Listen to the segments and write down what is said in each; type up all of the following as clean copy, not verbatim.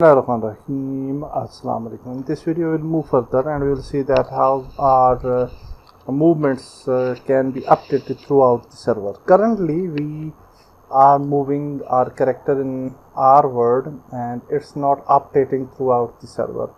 Assalamu alaikum. In this video, we'll move further and we'll see that how our movements can be updated throughout the server. Currently, we are moving our character in our world and it's not updating throughout the server.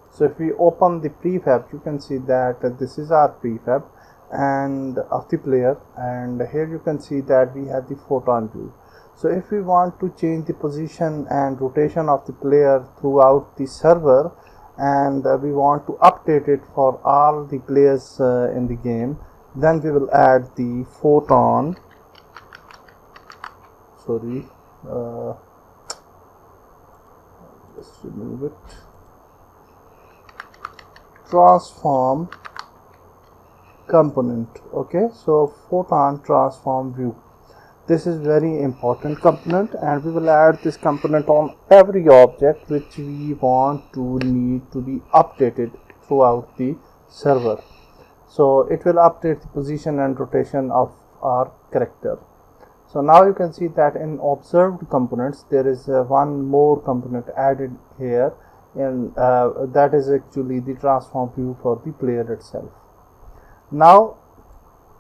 So if we open the prefab, you can see that this is our prefab and of the player, and here you can see that we have the photon view. So if we want to change the position and rotation of the player throughout the server, and we want to update it for all the players in the game, then we will add the photon let's remove it, transform component. Okay, so photon transform view, this is very important component, and we will add this component on every object which we want to need to be updated throughout the server. So it will update the position and rotation of our character. So now you can see that in observed components there is one more component added here, and that is actually the transform view for the player itself. Now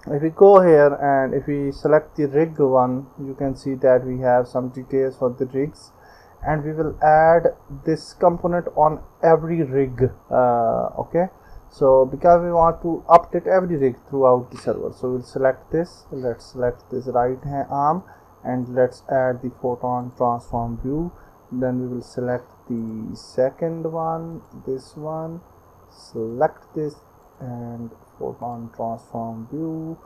if we go here and if we select the rig one, you can see that we have some details for the rigs, and we will add this component on every rig. Okay, so because we want to update every rig throughout the server, so we'll select this. Let's select this right hand arm and let's add the photon transform view. Then we will select the second one, this one, select this and photon transform view.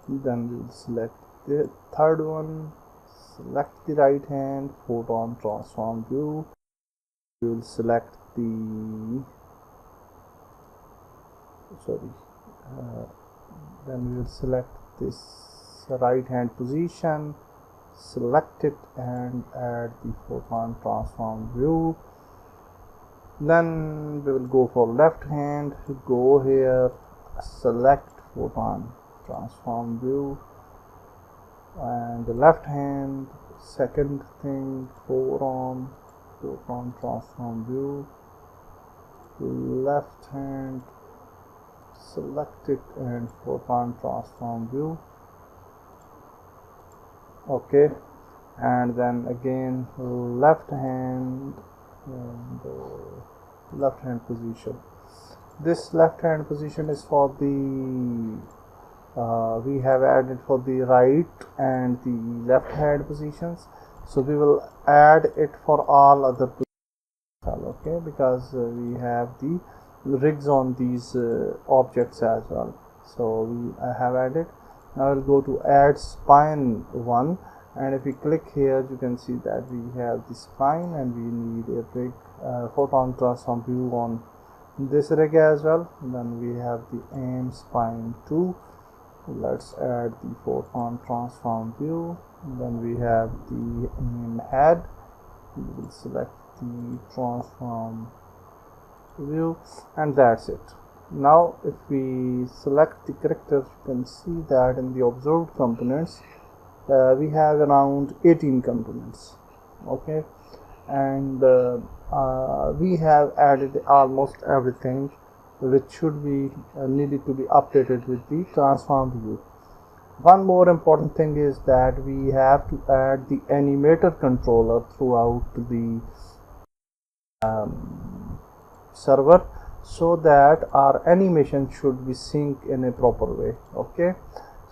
Then we will select the third one, select the right hand, photon transform view. We will select the then we will select this right hand position, select it and add the photon transform view. Then we will go for left hand, go here, select photon transform view, and the left hand, second thing, photon transform view, left hand, select it and photon transform view. Okay, and then again left hand and left hand position. This left hand position is for the we have added for the right and the left hand positions, so we will add it for all other players. Okay, because we have the rigs on these objects as well, so we have added. Now we'll go to add spine one, and if we click here you can see that we have the spine and we need a rig photon transform view on this rig as well. Then we have the aim spine 2. Let's add the photon transform view. Then we have the aim head. We will select the transform view, and that's it. Now if we select the character, you can see that in the observed components we have around 18 components. Okay, and we have added almost everything which should be needed to be updated with the transform view. One more important thing is that we have to add the animator controller throughout the server, so that our animation should be synced in a proper way. Okay,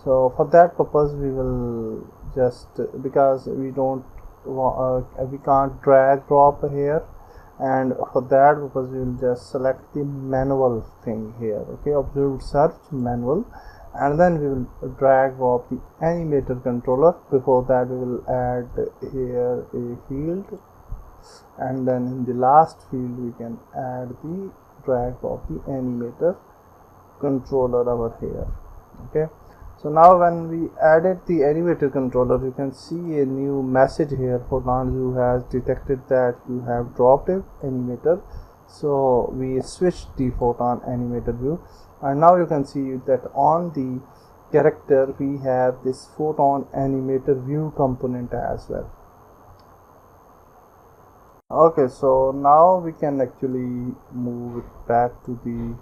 so for that purpose we will just, because we don't we can't drag drop here, and for that purpose we will just select the manual thing here. Okay, observed search manual, and then we will drag drop the animator controller. Before that we will add here a field, and then in the last field we can add the drag of the animator controller over here. Okay, so now when we added the animator controller, you can see a new message here. Photon view has detected that you have dropped a animator, so we switched the photon animator view, and now you can see that on the character we have this photon animator view component as well. Okay, so now we can actually move it back to the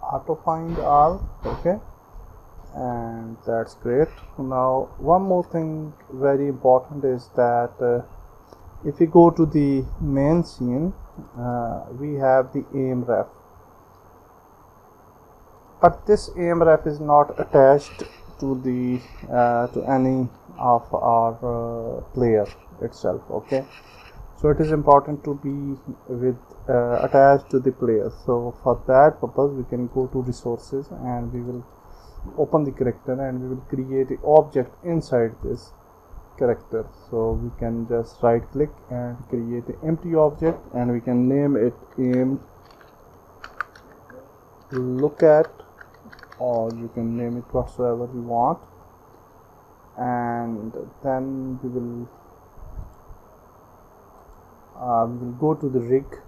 auto find all. Okay, and that's great. Now one more thing very important is that if we go to the main scene, we have the aim ref, but this aim ref is not attached to the to any of our player itself. Okay, so it is important to be with attached to the player. So for that purpose we can go to resources and we will open the character and we will create an object inside this character. So we can just right click and create an empty object and we can name it aim look at, or you can name it whatsoever you want, and then we will go to the rig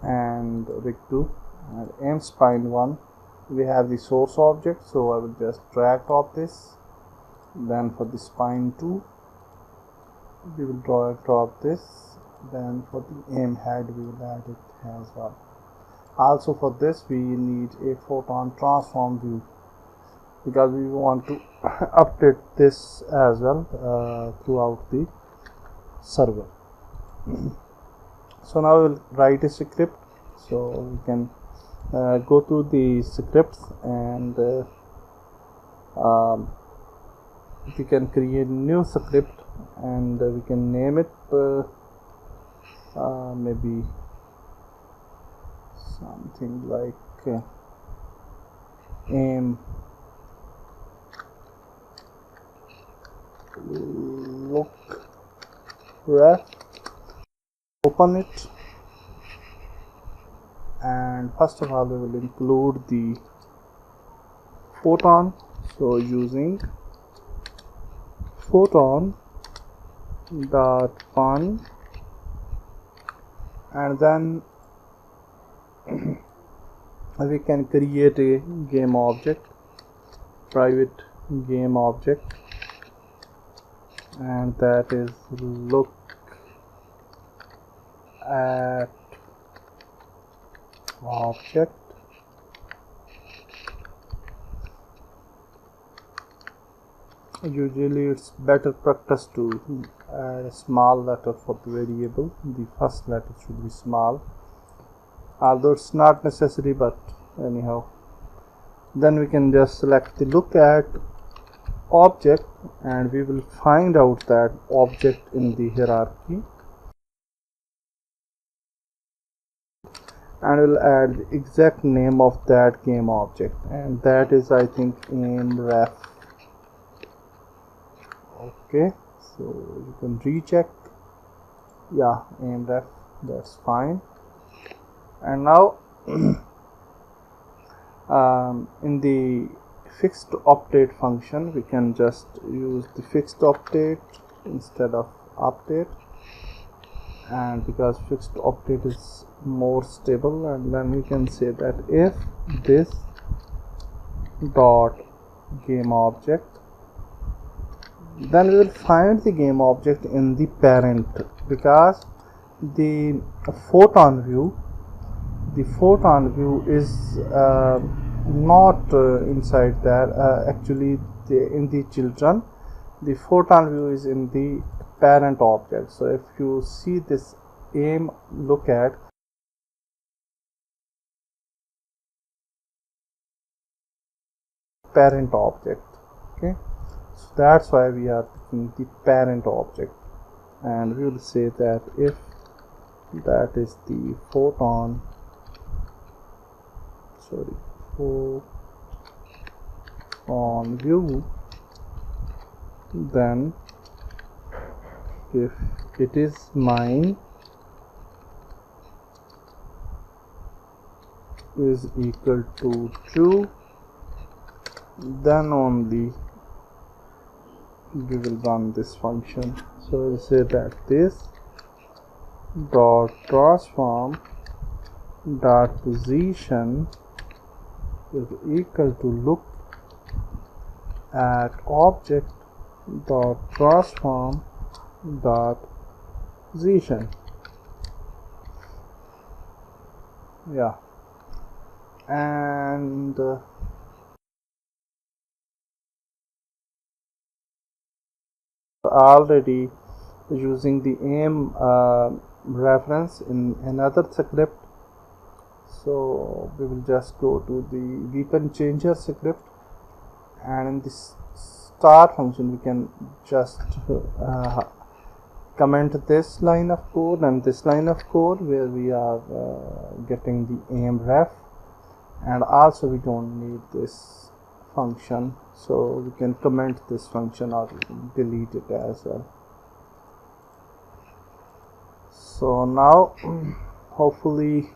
and rig 2 and aim spine 1. We have the source object, so I will just drag top this. Then for the spine 2 we will drop this. Then for the aim head we will add it as well. Also for this we need a photon transform view because we want to update this as well throughout the server. So now we will write a script. So we can go to the scripts and we can create new script and we can name it maybe something like aim look ref. Open it, and first of all we will include the photon. So using photon dot fun, and then we can create a game object, private game object, and that is look at object. Usually it's better practice to add a small letter for the variable. The first letter should be small, although it's not necessary, but anyhow. Then we can just select the look at object and we will find out that object in the hierarchy, and we'll add the exact name of that game object, and that is I think aim ref. Okay, so you can recheck. Yeah, aim ref, that's fine. And now in the fixed update function we can just use the fixed update instead of update, and because fixed update is more stable, and then we can say that if this dot game object, then we will find the game object in the parent, because the photon view is not inside there. Actually in the children the photon view is in the parent object. So if you see this aim look at, parent object. Okay, so that's why we are picking the parent object, and we will say that if that is the photon view, then if it is mine is equal to true, then only we will run this function. So we'll say that this dot transform dot position is equal to look at object dot transform dot position. yeah, and already using the aim reference in another script. So we will just go to the weapon changer script, and in this start function we can just comment this line of code and this line of code where we are getting the aim ref, and also we don't need this function, so we can comment this function or delete it as well. So now hopefully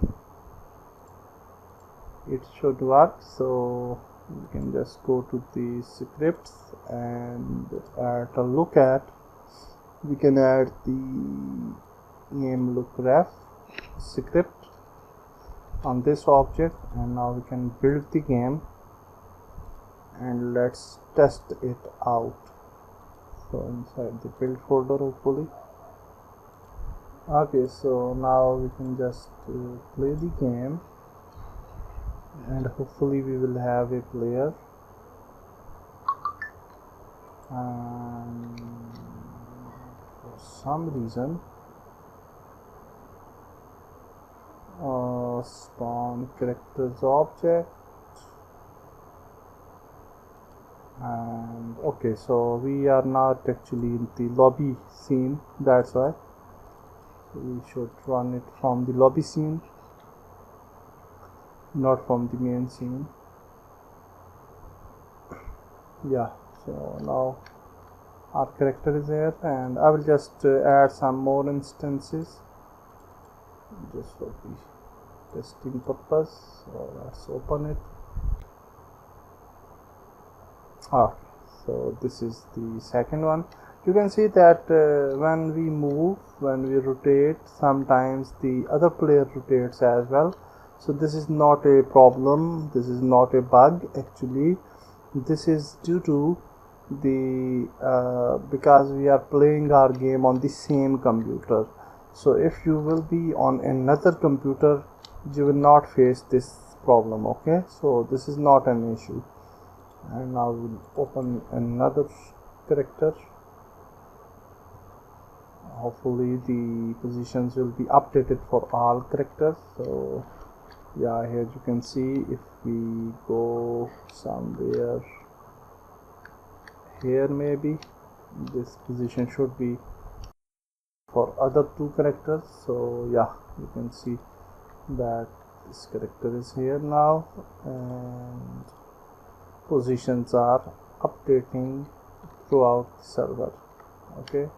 it should work. So we can just go to the scripts and at a look at, we can add the aim look ref script on this object, and now we can build the game and let's test it out. So inside the build folder hopefully. Okay, so now we can just play the game, and hopefully we will have a player, and for some reason spawn characters object, and okay, so we are not actually in the lobby scene, that's why we should run it from the lobby scene, not from the main scene. Yeah, so now our character is here, and I will just add some more instances just for the testing purpose. So let's open it. Okay, so this is the second one. You can see that when we move, when we rotate, sometimes the other player rotates as well. So this is not a problem, this is not a bug actually. This is due to the because we are playing our game on the same computer. So if you will be on another computer, you will not face this problem. Okay, so this is not an issue. And now we'll open another character. Hopefully the positions will be updated for all characters. So yeah, here you can see if we go somewhere here, maybe this position should be for other two characters. So yeah, you can see that this character is here now, and positions are updating throughout the server. Okay,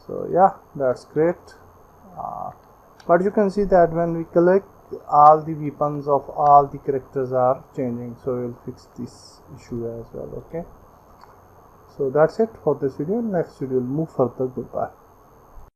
so yeah, that's great. But you can see that when we collect, all the weapons of all the characters are changing, so we'll fix this issue as well. Okay, so that's it for this video. Next video we'll move further. Goodbye.